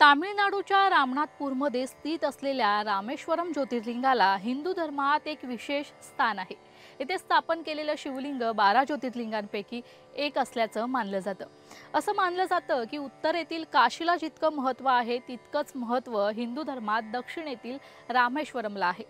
तामिळनाडूच्या रामनाथपूरमध्ये स्थित असलेल्या रामेश्वरम ज्योतिर्लिंगाला हिंदू धर्मात एक विशेष स्थान आहे। येथे स्थापन केलेलं शिवलिंग 12 ज्योतिर्लिंगांपैकी एक असल्याचं मानलं जातं। असं मानलं जातं की उत्तरेतील काशीला जितकं महत्त्व आहे तितकंच महत्त्व हिंदू धर्मात दक्षिणेतील रामेश्वरमला आहे।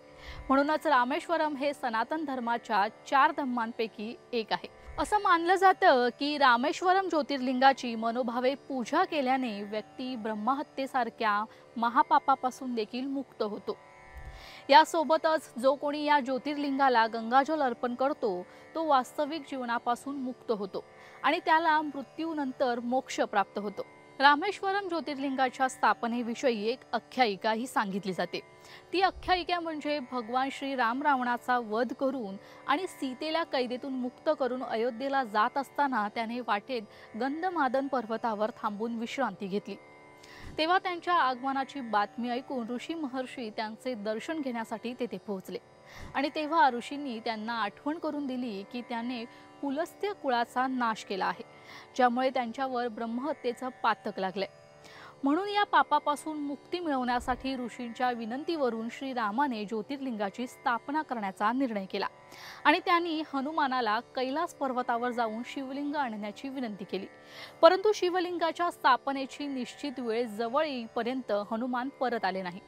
म्हणूनच रामेश्वरम हे सनातन धर्माच्या 4 धर्मांपैकी एक आहे। असं मानलं जातं की रामेश्वरम ज्योतिर्लिंगाची मनोभावे पूजा केल्याने व्यक्ती ब्रह्महत्येसारख्या महापापापासून देखील मुक्त होतो। यासोबतच जो कोणी या ज्योतिर्लिंगाला गंगाजल अर्पण करतो तो वास्तविक जीवनापासून मुक्त होतो आणि त्याला मृत्यूनंतर मोक्ष प्राप्त होतो। रामेश्वरम ज्योतिर्लिंगाच्या स्थापनेविषयी एक आख्यायिका ही सांगितली जाते। ती आख्यायिका म्हणजे भगवान श्री राम रावणाचा वध करून आणि सीतेला कैदेतून मुक्त करून अयोध्येला जात असताना त्याने वाटेत गंधमादन पर्वतावर थांबून विश्रांती घेतली। तेव्हा त्यांच्या आगमनाची बातमी ऐकून ऋषी महर्षी त्यांचे दर्शन घेण्यासाठी तेथे पोहोचले आणि तेव्हा ऋषींनी त्यांना आठवण करून दिली की त्याने पुलस्त्य कुळाचा नाश केला आहे, ज्यामुळे त्यांच्यावर ब्रह्महत्येचं पातक लागले। म्हणून या पापापासून मुक्ती मिळवण्यासाठी ऋषींच्या विनंतीवरून श्रीरामाने ज्योतिर्लिंगाची स्थापना करण्याचा निर्णय केला आणि त्यांनी हनुमानाला कैलास पर्वतावर जाऊन शिवलिंग आणण्याची विनंती केली। परंतु शिवलिंगाच्या स्थापनेची निश्चित वेळ जवळ येईपर्यंत हनुमान परत आले नाही।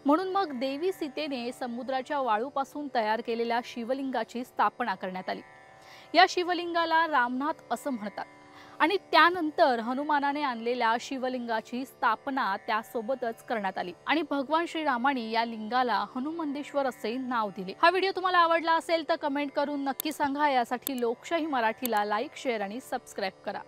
म्हणून मग देवी सीतेने समुद्राच्या वाळूपासून तयार केलेल्या शिवलिंगाची स्थापना करण्यात आली। या शिवलिंगाला रामनाथ असं म्हणतात आणि त्यानंतर हनुमानाने आणलेल्या शिवलिंगाची स्थापना त्यासोबतच करण्यात आली आणि भगवान श्रीरामाने या लिंगाला हनुमंतेश्वर असे नाव दिले। हा व्हिडिओ तुम्हाला आवडला असेल तर कमेंट करून नक्की सांगा। यासाठी लोकशाही मराठीला लाईक, शेअर आणि सबस्क्राइब करा।